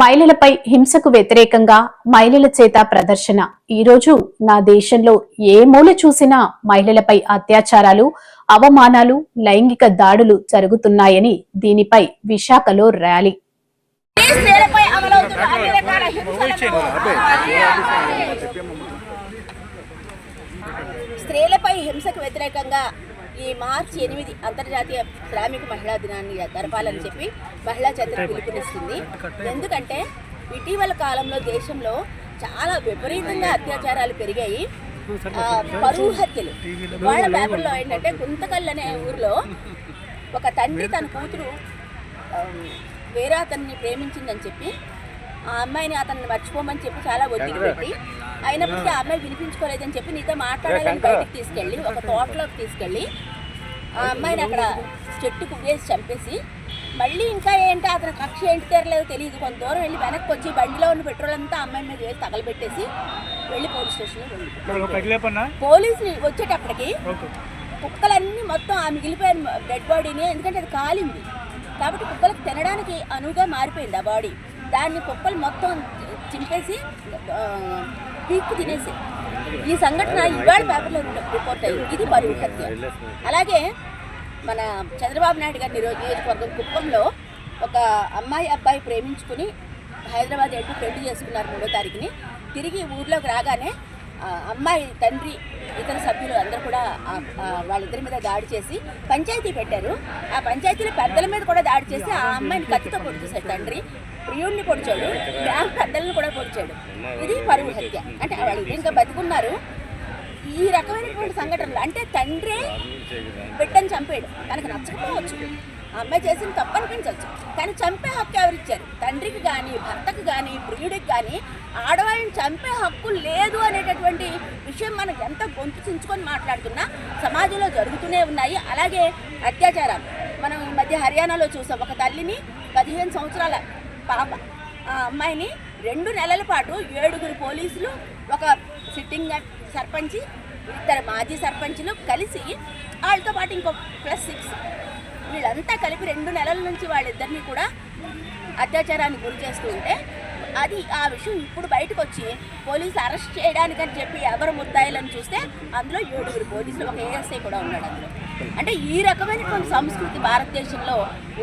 మహిళలపై హింసకు వ్యతిరేకంగా మహిళల చేత ప్రదర్శన. ఈరోజు నా దేశంలో ఏ మూల చూసినా మహిళలపై అత్యాచారాలు, అవమానాలు, లైంగిక దాడులు జరుగుతున్నాయని దీనిపై విశాఖలో ర్యాలీ. స్త్రీలపై హింసకు వ్యతిరేకంగా ఈ మార్చి 8 అంతర్జాతీయ శ్రామిక మహిళా దినాన్ని జరపాలని చెప్పి మహిళా చరిత్ర పిలుపునిస్తుంది. ఎందుకంటే ఇటీవల కాలంలో దేశంలో చాలా విపరీతంగా అత్యాచారాలు పెరిగాయి. పరువు హత్యలు. వాళ్ళ పేపర్లో ఏంటంటే గుంతకల్ అనే ఊరిలో ఒక తండ్రి తన కూతురు వేరే అతన్ని ప్రేమించిందని చెప్పి ఆ అమ్మాయిని అతన్ని మర్చిపోమని చెప్పి చాలా ఒత్తిడి పెట్టి అయినప్పటికీ ఆ అమ్మాయి వినిపించుకోలేదని చెప్పి నీతో మాట్లాడాలని బయటికి తీసుకెళ్ళి ఒక తోటలోకి తీసుకెళ్ళి ఆ అమ్మాయిని అక్కడ చెట్టుకు వేసి చంపేసి మళ్ళీ ఇంకా ఏంటో అతని కక్ష ఏంటి తీరలేదో తెలియదు. కొంత దూరం వెళ్ళి వెనక్కి వచ్చి బండిలో ఉన్న పెట్రోల్ అంతా అమ్మాయి మీద వేసి తగలబెట్టేసి వెళ్ళి పోలీస్ స్టేషన్లో వెళ్ళి పోలీసులు వచ్చేటప్పటికి కుక్కలన్నీ మొత్తం ఆ మిగిలిపోయిన డెడ్ బాడీని, ఎందుకంటే అది కాలింది కాబట్టి కుక్కలకు తినడానికి అనువుగా మారిపోయింది ఆ బాడీ. దాన్ని కుక్కలు మొత్తం చింపేసి పీక్కు తినేసి ఈ సంఘటన ఇవాళ పేపర్లో రిపోర్ట్ అయ్యింది. ఇది పరువు హత్య. అలాగే మన చంద్రబాబు నాయుడు గారి నియోజకవర్గం కుప్పంలో ఒక అమ్మాయి అబ్బాయి ప్రేమించుకుని హైదరాబాద్ వెళ్ళి పెళ్లి చేసుకున్నారు 3వ తారీఖుని. తిరిగి ఊర్లోకి రాగానే అమ్మాయి తండ్రి ఇతర సభ్యులు అందరూ కూడా వాళ్ళిద్దరి మీద దాడి చేసి పంచాయతీ పెట్టారు. ఆ పంచాయతీలో పెద్దల మీద కూడా దాడి చేసి ఆ అమ్మాయిని కత్తితో పొడిచేశాడు. తండ్రి ప్రియుడిని పొడిచాడు, బ్యాంక్ పెద్దలను కూడా పొడిచాడు. ఇది పరువు హత్య. అంటే వాళ్ళు ఇంకా బతికున్నారు. ఈ రకమైనటువంటి సంఘటనలు అంటే తండ్రే బిడ్డని చంపాడు. తనకు నచ్చకపోవచ్చు, ఆ అమ్మాయి చేసిన తప్పు అనిపించవచ్చు, కానీ చంపే హక్కు ఎవరిచ్చారు? తండ్రికి కానీ, భర్తకు కానీ, ప్రియుడికి కానీ ఆడవాళ్ళని చంపే హక్కు లేదు అనేటటువంటి విషయం మనం ఎంత గొంతు చించుకొని మాట్లాడుతున్నా సమాజంలో జరుగుతూనే ఉన్నాయి. అలాగే అత్యాచారాలు మనం ఈ మధ్య హర్యానాలో చూసాం. ఒక తల్లిని 15 సంవత్సరాల పాప ఆ అమ్మాయిని 2 నెలల పాటు 7 పోలీసులు, ఒక సిట్టింగ్ సర్పంచి, 2 మాజీ సర్పంచులు కలిసి వాళ్ళతో పాటు ఇంకో +6 వీళ్ళంతా కలిపి 2 నెలల నుంచి వాళ్ళిద్దరినీ కూడా అత్యాచారానికి గురి చేస్తూ ఉంటే అది ఆ విషయం ఇప్పుడు బయటకు వచ్చి పోలీసులు అరెస్ట్ చేయడానికని చెప్పి ఎవరు ముద్దాయిలని చూస్తే అందులో 7 పోలీసులు, ఒక ఏఎస్ఐ కూడా ఉన్నాడు అందులో. అంటే ఈ రకమైనటువంటి సంస్కృతి భారతదేశంలో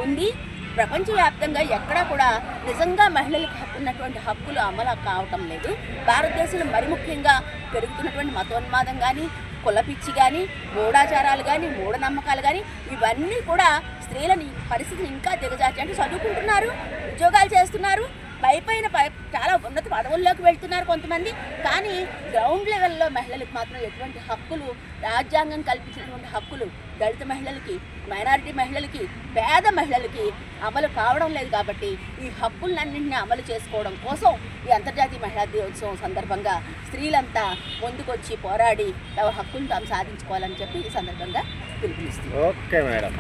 ఉంది. ప్రపంచవ్యాప్తంగా ఎక్కడా కూడా నిజంగా మహిళలకు ఉన్నటువంటి హక్కులు అమలు కావటం లేదు. భారతదేశంలో మరి ముఖ్యంగా పెరుగుతున్నటువంటి మతోన్మాదం కానీ, కులపిచ్చి కానీ, మూఢాచారాలు కానీ, మూఢనమ్మకాలు కానీ ఇవన్నీ కూడా స్త్రీలని పరిస్థితిని ఇంకా దిగజార్చి. అంటే చదువుకుంటున్నారు, ఉద్యోగాలు చేస్తున్నారు, పైన చాలా ఉన్నత పదవుల్లోకి వెళ్తున్నారు కొంతమంది, కానీ గ్రౌండ్ లెవెల్లో మహిళలకు మాత్రం ఎటువంటి హక్కులు, రాజ్యాంగం కల్పించినటువంటి హక్కులు దళిత మహిళలకి, మైనారిటీ మహిళలకి, పేద మహిళలకి అమలు కావడం లేదు. కాబట్టి ఈ హక్కులన్నింటినీ అమలు చేసుకోవడం కోసం ఈ అంతర్జాతీయ మహిళా దినోత్సవం సందర్భంగా స్త్రీలంతా ముందుకొచ్చి పోరాడి తమ హక్కులను తాము సాధించుకోవాలని చెప్పి ఈ సందర్భంగా పిలుపునిస్తుంది. Okay madam.